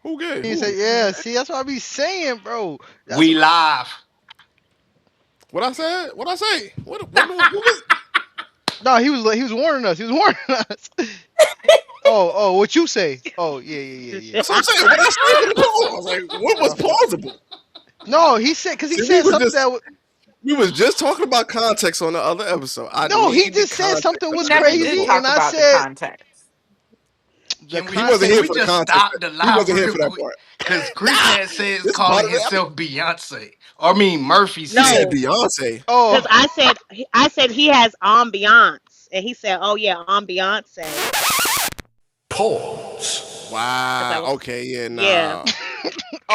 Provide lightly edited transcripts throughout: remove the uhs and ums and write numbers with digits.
Who gay? He said, Who? yeah. See, that's what I be saying, bro. That's We what. live. What I said? What I say? What who was? No, he was warning us. He was warning us. Oh, what you say? Oh, yeah. That's what I'm saying. What I said in the call. I was like, what was My fault. plausible? No, he said because he See, we said were something just that was. we was just talking about context on the other episode. I No, he need the just said context something of We was that never did crazy, episode. talk and I about the said context. the Can we He wasn't can here context. we for the just context. stop the He live wasn't here real for that quick? part. Cause Chris Nah, had says this is part calling of the episode. himself Beyonce. Or I mean Murphy You said. said No, Beyonce. because Oh, I said he has ambiance, and he said, "Oh yeah, ambiance," Pause. because I Wow. was, Okay. Yeah. yeah, Nah.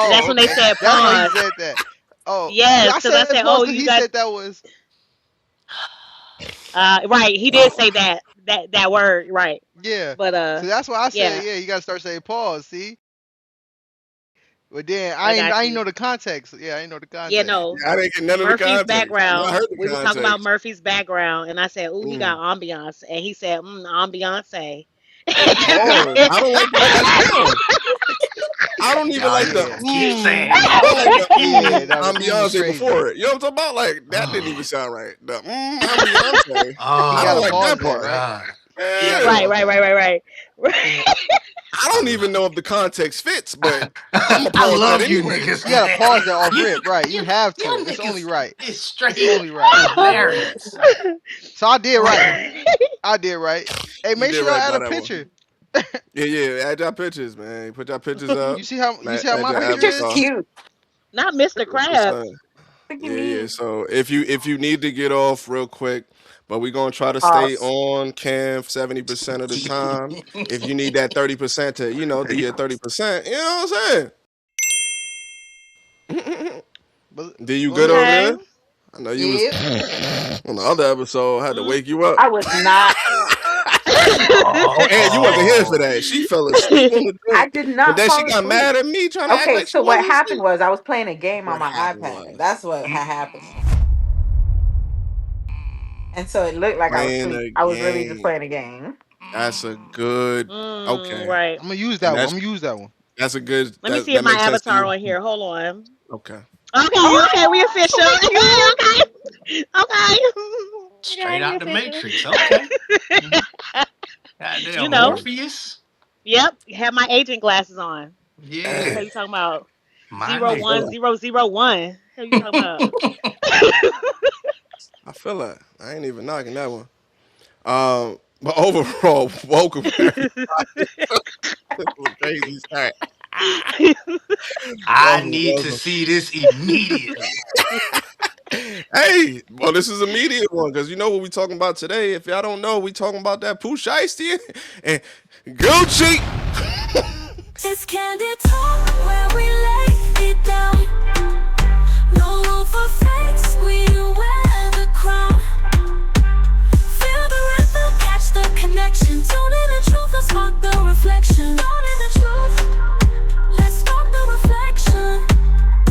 and that's oh, when they okay. said That's why he pause. said that. Oh, see, Yes, I because I said said, pause "Oh, because you he got said that was. right." He did say that word, right? Yeah. But So that's why I said, yeah, yeah, you gotta start saying pause. See, but then I I got ain't you. know the context. Yeah, I ain't know the Yeah, context. no, Yeah, I didn't get none of the Murphy's context. I background. heard the We was talking about context. Murphy's background, and I said, "Oh, he Mm. got ambiance," and he said, "Ambiance." Pause. I don't like the way that sounds. I don't even Y'all like the Yeah, just keep saying I it. like the yeah. No, the I'm was Beyonce crazy. before it. You know what I'm talking about? Like that didn't even sound right. The I'm Beyonce. He I got don't to like Oh pause that that, part. right? God. He got to Yeah. Right, pause right, that. right, right, right. I don't even know if the context fits, but I'm gonna I pause that love you anyway. niggas, You got to man. pause that off You rip, right? You you have to. you It's only niggas right. is It's straight only right. hilarious. So I did right. Oh, I did right. Hey, You make did sure y'all right add by a that one. picture. Yeah. Add your pictures, man. Put your pictures up. You see how Add my your That picture picture's is? avatar. cute. Not Mr. That's what's Krabs. up. What do you Yeah. mean? So if you need to get off real quick, but we're gonna try to stay Pause. on cam 70% of the time. If you need that 30% to do your 30%, you know what I'm saying? But Did you go good ahead. over Okay. there? I know you was Yep. on the other episode. I had to Mm. wake you up. I was not. Oh, and you wasn't here for oh. that. She fell asleep on the I joint, did but not then she fall got asleep. mad at me trying to act Okay, like she so what wasn't happened asleep. was I was playing a game on What my happened iPad. was That's what had happened. And so it looked like I was playing asleep. a I was really just game. playing a game. That's a good okay, Right. I'm gonna use and that one. I'm gonna use that one. that's a good Let me see if that my makes sense to avatar you. on here. Hold on. Okay. Okay, we Oh, official. we cute. Okay. Okay. Straight Okay, we out the official. Matrix. Okay. You Goddamn know. Mm. Morpheus. Yep. Have my agent glasses on. Yeah. Hell you talking about? My Zero I nigga. feel one that. zero zero one. Hell you talking about? I feel that. I ain't even knocking that one. But overall, welcome everybody. This was a crazy start. I Welcome, need to welcome. see this immediately. Hey, well, this is a media one because you know what we talking about today. If y'all don't know, we talking about that Pooh Shiesty and Gucci. It's Candid Talk where we lay it down. No room for fakes, we wear the crown. Feel the rhythm, catch the connection. Tune in the truth, let's spark the reflection. Tune in the truth, let's spark the reflection.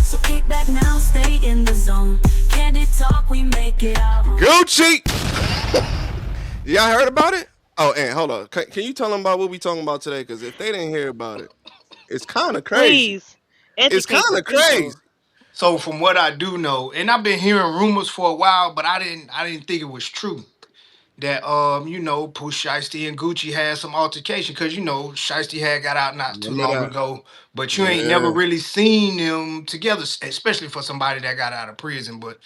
So kick back now, stay in the zone. Candid Talk, we make it out. Gucci. Y'all heard about it? Oh, and hold on. Can you tell them about what we talking about today? Because if they didn't hear about it, it's kind of crazy. Please It's kind educate the of crazy. people. So from what I do know, and I've been hearing rumors for a while, but I didn't think it was true. That Pooh Shiesty and Gucci had some altercation because Shiesty had got out not too Remember long that? ago, but you ain't never Yeah. really seen them together, especially for somebody that got out of prison. But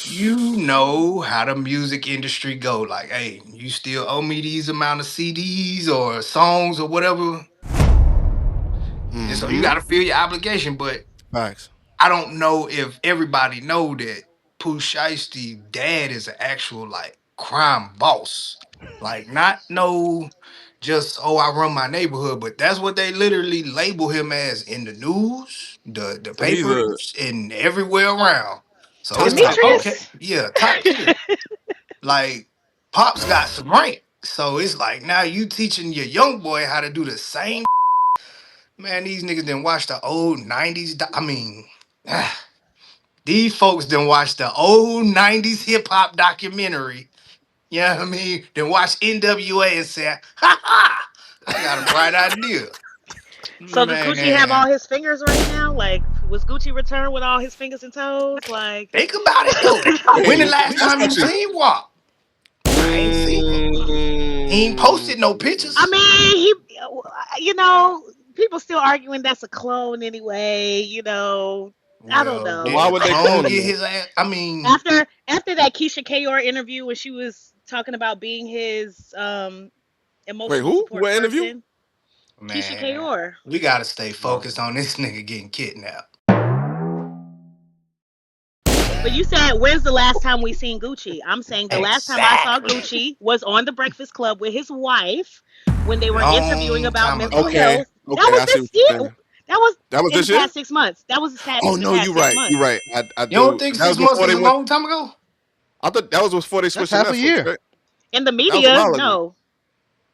you know how the music industry go. Like, hey, you still owe me these amount of CDs or songs or whatever, and so you Mm-hmm. got to feel your obligation. But Facts. I don't know if everybody know that Pooh Shiesty dad is an actual like crime boss. Like not no just I run my neighborhood, but that's what they literally label him as in the news, the So he's a papers, and everywhere around. So top it's top like, boss. okay, Demetrius. yeah, top tier. Like Pops got some rank. So it's like now you teaching your young boy how to do the same. Man, these niggas didn't watch the old 90s. I mean, these folks didn't watch the old 90s hip hop documentary. You know what I mean? Then watch NWA and say, ha ha, I got a bright idea. So does Gucci have Man, all his fingers right now? Like, was Gucci returned with all his fingers and toes? Like, think about it though. When the Wait, last that's time you actually. seen WAP? I ain't seen him. He ain't Mm, posted no I pictures. mean, you know, people still arguing that's a clone anyway. I don't Well, but did why the know. would they clone clone him get though? his ass? I mean, After that Keisha Kayor interview where she was talking about being his Wait, emotional who? support What interview? person, Keisha man, Kayor. we gotta stay Oh. focused on this nigga getting kidnapped. But you said, when's the last time we seen Gucci? I'm saying the last time I saw Exactly. Gucci was on the Breakfast Club with his wife when they were interviewing Long about time mental ago. Okay, health. That okay, was I see what this you're year. saying. That was That was in the this year? past 6 months. That was Oh in the no, past you're six right. You're months. right. I You don't do. think That was 6 months before is they a went. long time ago? I thought that was before they That's switched to half a Netflix, year. right? In the That was a media, while ago. no,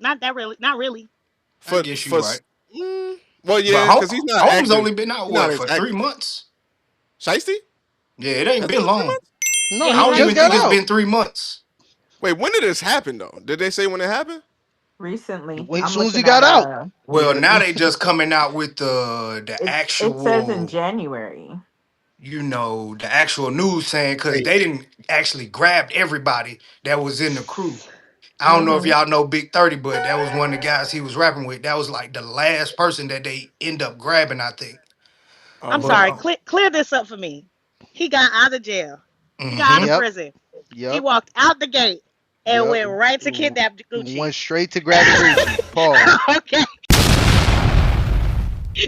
not that really. Not really. I For guess you for right. mm, well, But yeah, because he's not Holmes active. only been out He's not what as for three active. months? Shiesty? Yeah, it ain't Has it been been three long. months? No, Yeah, I he he don't hasn't just even been think got it's long. out. been 3 months. Wait, when did this happen though? Did they say when it happened? Recently, Wait, as I'm soon as he looking got at out. Well, Yeah. now they just coming out with the it says in actual, January. the actual news saying because Wait. they didn't actually grab everybody that was in the crew. I don't know if Hmm. y'all know Big 30, but that was one of the guys he was rapping with. That was like the last person that they end up grabbing, I think. I'm Oh. But sorry. Clear this up for me. He got out of jail. He got out of mm-hmm. Yep. prison. He Yep. walked out the gate and Yep. went right to kidnap Gucci. Went straight to grabbing Gucci. Pause. Okay,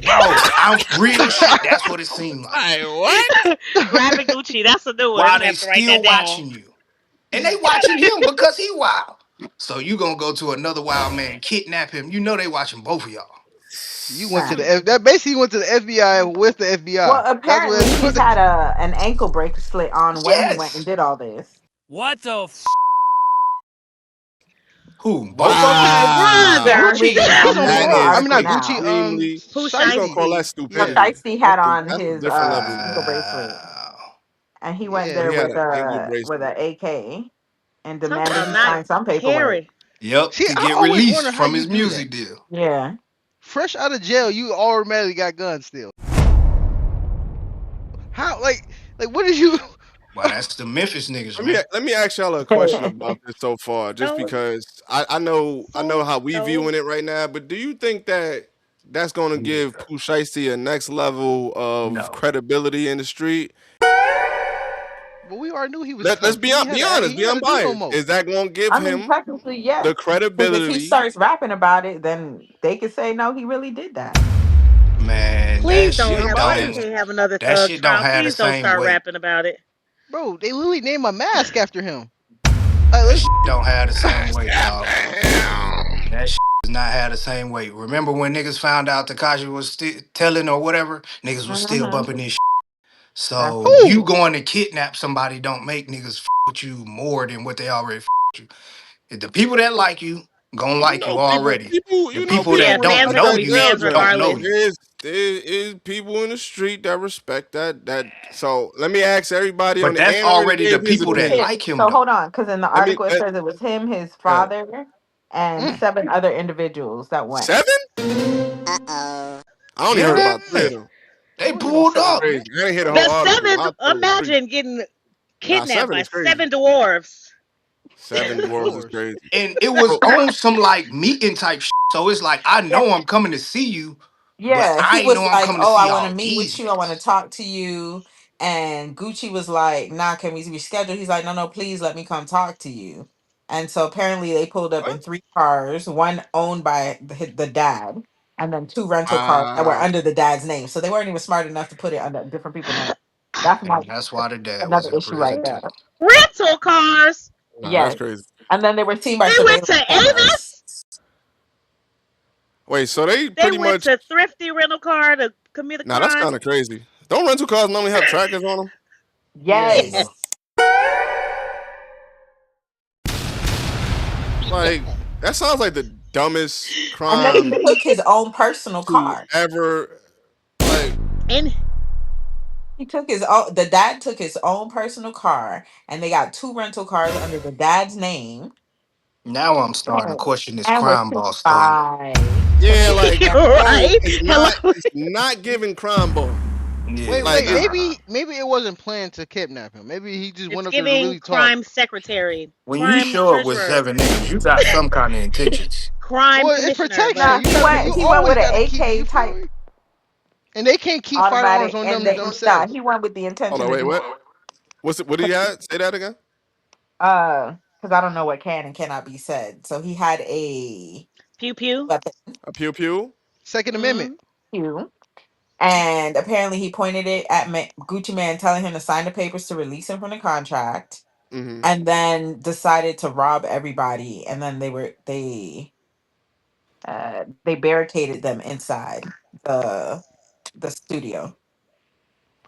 Bro, I'm real shit. That's what it seemed like. Hey, what? grabbing Gucci. That's a new one. I'm While gonna they have to write that still down. watching you. And they watching him because he wild. So you gonna go to another wild man, kidnap him. You know they watching both of y'all. You went to Fact. the that basically went to the FBI with the FBI. Well, That's what. apparently he's had an ankle bracelet on when he went and Yes. did all this. What the Who? Both of them? Okay, The Wow. brother. I'm Gucci. reading. He's I'm on reading That the parole. I is mean, article not Gucci. now. extremely. Pooh How you gonna call Shiesty. that So stupidity? Shiesty had on That's a his different level. ankle bracelet, Wow. and he went Yeah. So there he had with an ankle a bracelet. AK and Talk demanded about he not sign some paperwork. caring. Yep, See, to I get always released wonder how from you his do that. music deal. Yeah. Fresh out of jail, you automatically got guns still. How? Like what did you? Well, that's the Memphis niggas, Let me man. let me ask y'all a question about this so far, just So because I know how we so viewing it right now, but do you think that that's going to Yeah. give Pooh Shiesty a next level of No. credibility in the street? Well, we already knew he was Let's tough. be He ain't had be to. honest, He be ain't had to do no unbiased. more. Is that going to give I mean, him technically, yes. the Because if he credibility? starts rapping about it, then they could say no, he really did that. Man, please Be don't have why we unbiased. can't have another that thug shit don't trial. have the Please don't same start weight. rapping about it. Bro, they literally named a mask after him. Like, That let's. shit don't have the same weight, dog. Damn. That shit does not have the same weight. Remember when niggas found out Takashi was telling or whatever? Niggas was still Hmm. bumping this shit. That's So Who? you true. going to kidnap somebody don't make niggas with you more than what they already with you. If the people that like you gonna You like know, you people, already. people, The you know, people Yeah, people that don't fans are respect gonna know that be you jail fans journey. don't know regardless. you. There is people in the street that respect that. So let me ask everybody on But the that's and already already the gave his people that opinion. like him So though. hold on, because in the Let me article it says it was him, his uh, father, and Mm. 7 other individuals that went. 7. I only heard Yeah. about 3 of them. They Told you about pulled seven, up. man. Crazy. I didn't hear the The whole article. I seventh, thought it was 3. imagine getting Nah, kidnapped 7 by is crazy. 7 dwarves. 7 Seven dwarves is dwarves. crazy. And it was Bro, on some like meeting type so it's like I Yeah, know I'm coming to see you, but yeah. He I ain't was know I'm like, coming to "Oh, I see want to all meet with these you. I want to niggas. talk to you." And Gucci was like, "Nah, can we reschedule?" He's like, "No, no, please let me come talk to you." And so apparently they pulled up what? in 3 cars, one owned by the dad, and then 2 rental cars that were Wow. under the dad's name. So they weren't even smart enough to put it under different people's names. That's my And that's why the dad was another in issue right prison there. too. Rental cars. Nah, that's Yes. crazy. And then they were seen by They went surveillance to cameras. Avis. Wait, so they They pretty went much. to Thrifty Rental Car to commit a Nah, that's crime. kind of crazy. Don't rental cars normally have trackers on them? Yeah, Yeah. bro. Yes. Like, that sounds like the dumbest And then he crime took his own personal to car. ever. Like, And He took his own, the dad took his own personal car, and they got 2 rental cars under the dad's name, Now I'm starting to and question this and were crime seen boss thing. by Yeah, like Canadian. no, Right? it's Hello. not. It's not giving crime ball. Wait, Yeah, Like wait. it's nah. Maybe it wasn't planned to kidnap him. Maybe he just went It's up there to giving really talk. crime secretary, When you crime show up with treasurer, 7 niggas, you got some kind of intentions. crime Well, it's commissioner, protection. but No, You got to. You he went always with an got to keep. AK You feel type me? And they can't keep firearms automatic, on and them then nah, themselves. he went with the hold intention on, to wait, do what? What's it? What do you have? Say that again. because I don't know what can and cannot be said. So he had a pew pew. weapon A pew pew. Second Amendment. Mm, too, and apparently he pointed it at Gucci Man, telling him to sign the papers to release him from the contract, Mm-hmm. and then decided to rob everybody. And then they barricaded them inside the the studio.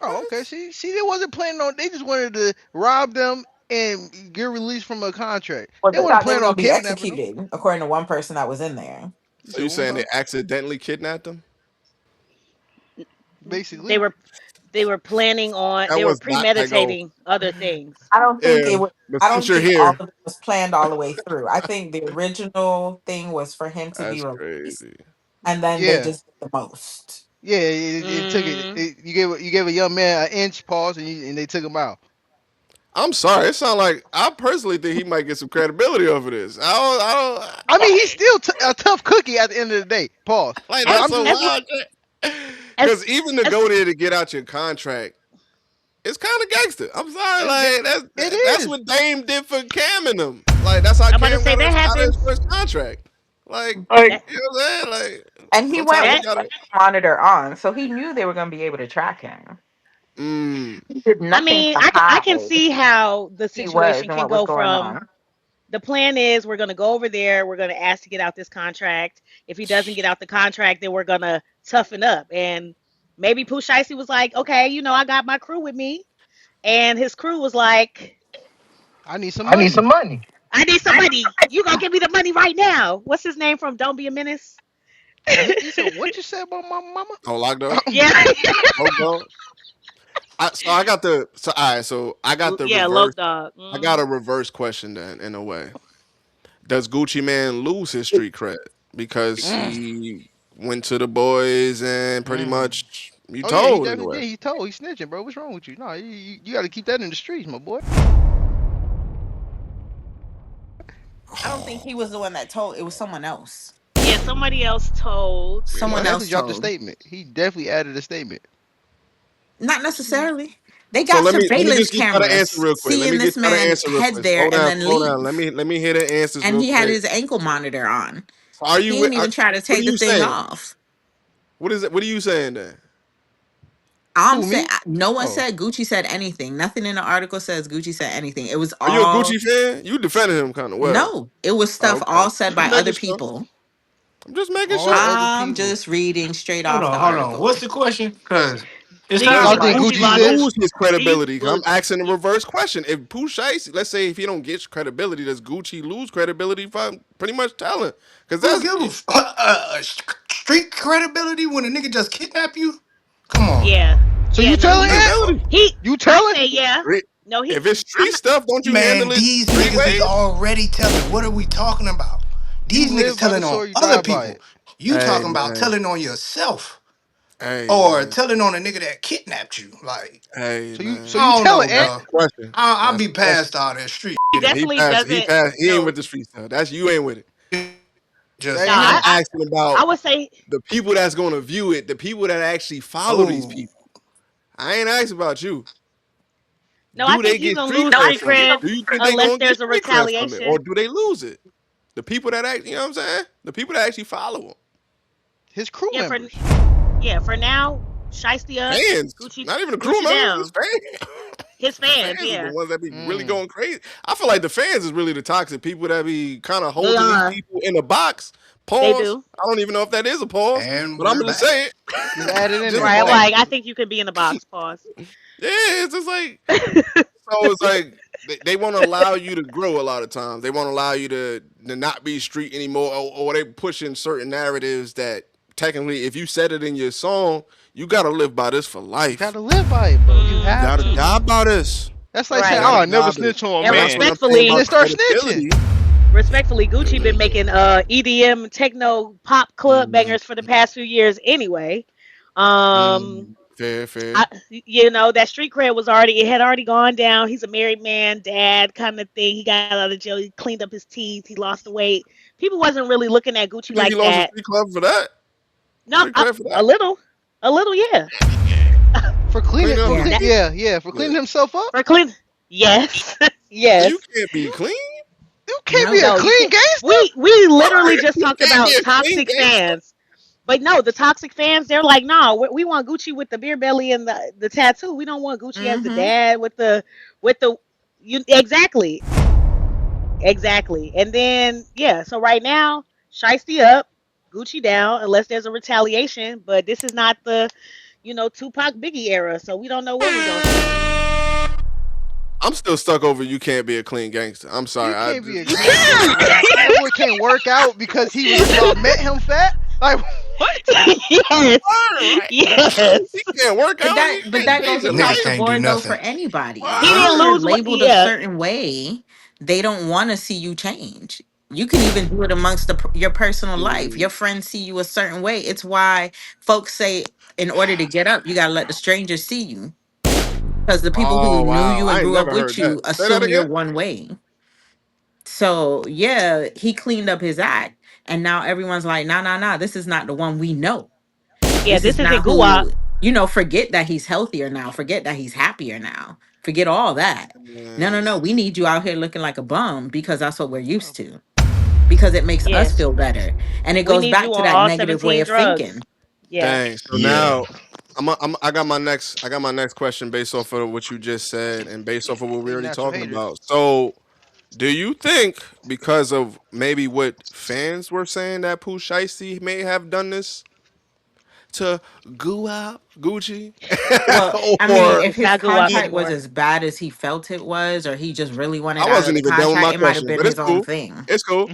Oh, okay. See, they wasn't planning on. They just wanted to rob them and get released from a contract. Well, They they weren't thought they were planning on going to be kidnapping them. executed, according to one person that was in there. You So said you one more saying they time. accidentally kidnapped him? they Basically. were they were planning on. That They were was not that go. premeditating other things. I don't think Yeah, it was. but I since don't you're think all here, of it was planned all the way through. I think the original thing was for him to be that's released, crazy. and then they Yeah. just did the most. Yeah. It took it, Mm, it. You gave a young man an inch pause, and they took him out. I'm sorry. It sounds like I personally think he might get some credibility over this. I I mean, he's eh, still a tough cookie at the end of the day. Pause. don't like But that's I'm as just so as wild. as Because even to as go there to get out your contract, it's kind of gangster. I'm sorry, it's ga- like it that's is. what Dame did for Cam and them. Like that's how I'm about to Cam say, got that out of his happens. first contract. Like That you know what I'm saying? Like And he went sometimes with you that gotta. the monitor on, so he knew they were going to be able to track him. Mm, He did I nothing mean, to I can hide see how the who he was situation and can what was go going from, on. the plan is we're going to go over there, we're going to ask to get out this contract. If he doesn't get out the contract, then we're going to toughen up. And maybe Pooh Shiesty was like, okay, I got my crew with me. And his crew was like, I need some I need some money. money. I need some money. You going to give me the money right now. What's his name from Don't Be a Menace? He said, "What you said about my oh, locked up. mama?" Yeah. Oh, God. So all right. So I got the Yeah, Loke reverse. Dog. I got Hmm. a reverse question then in a way. Does Gucci Man lose his street cred because Mm, he went to the boys and pretty mm. much you Oh yeah, he told in a definitely way? did. He told. He's snitching, bro. What's wrong with you? No, you got to keep that in the streets, my boy. I don't think he was the one that told. It was someone else. Yeah, somebody else told. He Someone definitely else dropped a told. statement. He definitely added a statement. Not Mhm. necessarily. They So got let me surveillance just get y'all the answer cameras real quick. Let seeing me get this y'all the man answer real head quick. there and then Slow down. leave. Let me hear the answers And real he had quick. his ankle monitor on. So are you He with? didn't even try to What are take the you thing saying? off. What is it? What are you saying then? I'm Who, saying me? no one Oh, said Gucci said anything. Nothing in the article says Gucci said anything. It was Are you a all Gucci fan? You defended him kind of well. no. It was Oh, stuff okay. all said Just by other making sure. people. I'm just making all sure. other I'm people. just reading straight Hold off on, the hold on. What's article. the question? Because it Do you Does Y'all sounds think think like Gucci Gucci lost his? Gucci snitched? lose his Do you credibility? I'm look? asking a reverse question. If Pooh Shiesty, let's say if he don't get credibility, does Gucci lose credibility for pretty much telling? Because who that's give street credibility when a nigga just kidnap you? Come on now. Yeah, So yeah. you No, telling he that? credibility. he. You I telling? say yeah. Street- No, he. If it's I'm street not. stuff, don't you handle Man, it these street niggas is ways? already telling. What are we talking about? You These niggas live by the telling on sword, you other die by people. it. You Hey talking about man, telling on yourself hey or man, telling on a nigga that kidnapped you. Like, hey So man. you I don't know, telling, Ant? That's bro. the question. I'll That's be the question. past all that street He shit and He definitely passed. He doesn't. passed. He ain't with No, the street stuff. That's you ain't with it. just That no. ain't I'm him. asking I about would say the people that's going to view it, the people that actually follow these oh. people. I ain't asking about you. no. I Do think they he's get gonna street lose cred street from it? cred Do you think they unless gonna get there's a street cred from it, or retaliation. do they lose it? The people that act, you know what I'm saying? The people that actually follow them, His crew Yeah, members. for now, Shiesty up, fans, Gucci not even the crew Gucci members, just down. fans. His The fans, fans are the yeah, ones that be really Mm. going crazy. I feel like the fans is really the toxic people that be kind of they holding these are. people in a box. They Pause. do. I don't even know if that is a pause, And but I'm we're gonna back. say it. Just add it in Just there. to Right. I'm say Pause. like, it. I think you can be in the box. Pause. Yeah, it's just like so. It's like they won't allow you to grow a lot of times. They won't allow you to not be street anymore, or they pushing certain narratives that technically, if you said it in your song, you gotta live by this for You life. gotta live by it, bro. You You have gotta Mm-hmm. to. die by this. That's like You saying, Right. "Oh, gotta I never die by this. snitch on a And So that's man," what I'm saying and about then respectfully, start snitching. credibility. respectfully, Gucci been making EDM techno pop club Mm, bangers for the past few years anyway. Um fair, fair. that street cred was already it had already gone down. He's a married man, dad kind of thing. He got out of jail, he cleaned up his teeth, he lost the weight. People wasn't really looking at Gucci You think he like lost his that. street club for that? No, Street cred for a that? little. A little, yeah. For cleaning, Clean up? for clean, Yeah. That yeah, yeah, for Yeah. cleaning himself up. for clean. Yes. So you Yes. can't be clean. You can't be No. a No, you clean can't. gangster. We literally just You talked can't be about a clean toxic gangster. fans. But no, the toxic fans, they're like, no, we want Gucci with the beer belly and the tattoo. We don't want Gucci as the Mm-hmm. dad with the you exactly. Exactly. And then yeah, so right now, Shiesty up, Gucci down, unless there's a retaliation. But this is not the, Tupac Biggie era, so we don't know what we're gonna see. I'm still stuck over you can't be a clean gangster. I'm sorry. You can't be a You clean gangster. can. That boy can't work out because y'all met him fat. Like what? Yes. Word. He Yes. can't work But out. that He but can't that change goes his Niggas across height. the can't do board though for nothing. anybody. He Once didn't Word. you're lose what labeled a yeah. certain way, they don't want to see you change. You can even do it amongst your personal life. Your Mm. friends see you a certain way. It's why folks say in order to get up, you got to let the strangers see you. Because the people who Oh knew wow. you and I ain't grew up never with heard that. you Say that assume you're again. one way. So yeah, he cleaned up his act, and now everyone's like, nah, nah, nah. This is not the one we know. Yeah, This is this isn't not Guwap. who, forget that he's healthier now. Forget that he's happier now. Forget all that. No, no, Man. no. We need you out here looking like a bum because that's what we're used to. Because it makes us Yes. feel better. And it We goes need back you to on that all negative way 17 of drugs. thinking. Yeah. Dang. So Yeah. now I got my next question based off of what you just said and based off of what we They already natural talking haters. about. So do you think because of maybe what fans were saying that Pooh Shiesty may have done this to goo out Gucci? Well, I mean, Or if It's his not Guwap he contract was anymore. as bad as he felt it was, or he just really I wanted out of wasn't the even done with contract, my it might have question, been but it's his own cool. thing. It's cool.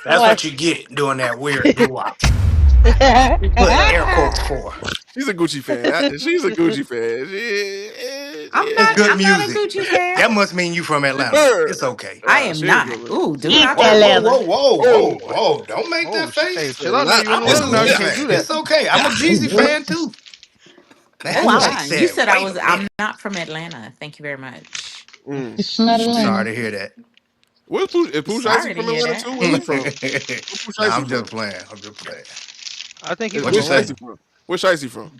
That's What? what you get doing that weird goo wop. You put air quotes for. She's a Gucci fan. She's a Gucci fan. It's good I'm not a music. Gucci fan. That must mean you from She Atlanta. bird. It's okay. I Yeah, am she is not. from. Ooh, do Eat not Whoa, play whoa, with Atlanta. whoa, me. whoa, Oh, whoa, whoa. Don't make Oh, that hey, face. chill out now. not You in I'm this. Atlanta now. You It's can't do it's that. okay. I'm a Jeezy fan too. Oh That Oh wow. face God. You said, said wait a I'm minute. not from Atlanta. Thank you very much. Mm, It's not I'm mm. sorry Atlanta. to hear that. Where's Pooh? Is Pooh Shiesty Sorry to from hear Atlanta that. too? Where he from? Where Pooh Nah, Shiesty I'm just from? playing. I'm just playing. I think he Is from What you where's say? Atlanta. Shiesty from? Where's Shiesty from?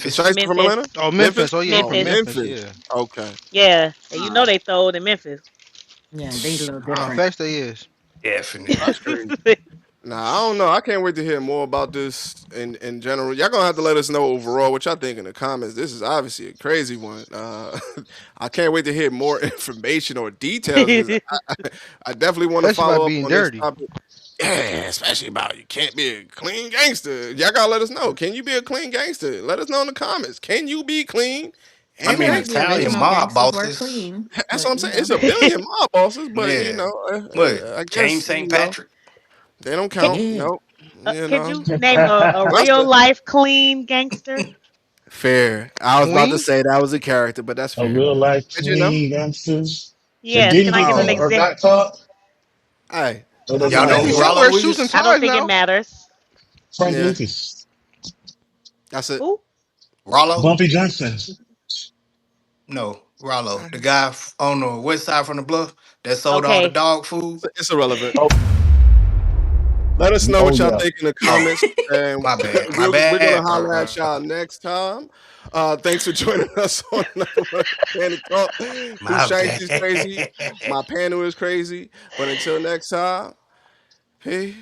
Is Memphis. Shiesty from Atlanta? Memphis. Oh, Memphis? Memphis. Oh yeah, he Oh, from Memphis. Memphis. Memphis. Yeah. Okay. Yeah. And you All know right. they throwed in Memphis. Yeah, they a little Big Oh, different. facts they is. definitely. That's crazy. Nah, I don't know. I can't wait to hear more about this in general. Y'all gonna have to let us know overall what y'all think in the comments. This is obviously a crazy one. I can't wait to hear more information or details because I definitely want to Especially about follow up being on this dirty. topic. Yeah, especially about you can't be a clean gangster. Y'all gotta let us know. Can you be a clean gangster? Let us know in the comments. Can you be clean I and There mean, might be gangster? Italian original mob gangsters who are bosses. clean, That's what but I'm saying. It's a billion mob bosses, but Yeah. What? I James guess St. Patrick. they don't Can, count. yeah. Nope. You could know. you name a That's real life clean gangster? fair. I was about to Queen. say that was a character, but that's A fair. real life But you know, clean gangsters that Yes. didn't Can I get get an caught or example? got caught. hey, So I they mean, Y'all got know If who he's out. somewhere Rollo shooting is? I don't cars think it now. matters. Frank yeah, Lucas, that's it. Who? Rollo? Bumpy Johnson. No, Rollo. The guy on the west side from the bluff that sold all the Okay. dog food. It's irrelevant. Oh, Let us know oh what y'all yeah. think in the Oh, comments, and my bad. My we're gonna bad. holler at y'all next time. Thanks for joining us on another one of Candid Talk. Pooh My Shiesty's crazy. bad. My panel is crazy. But until next time, peace.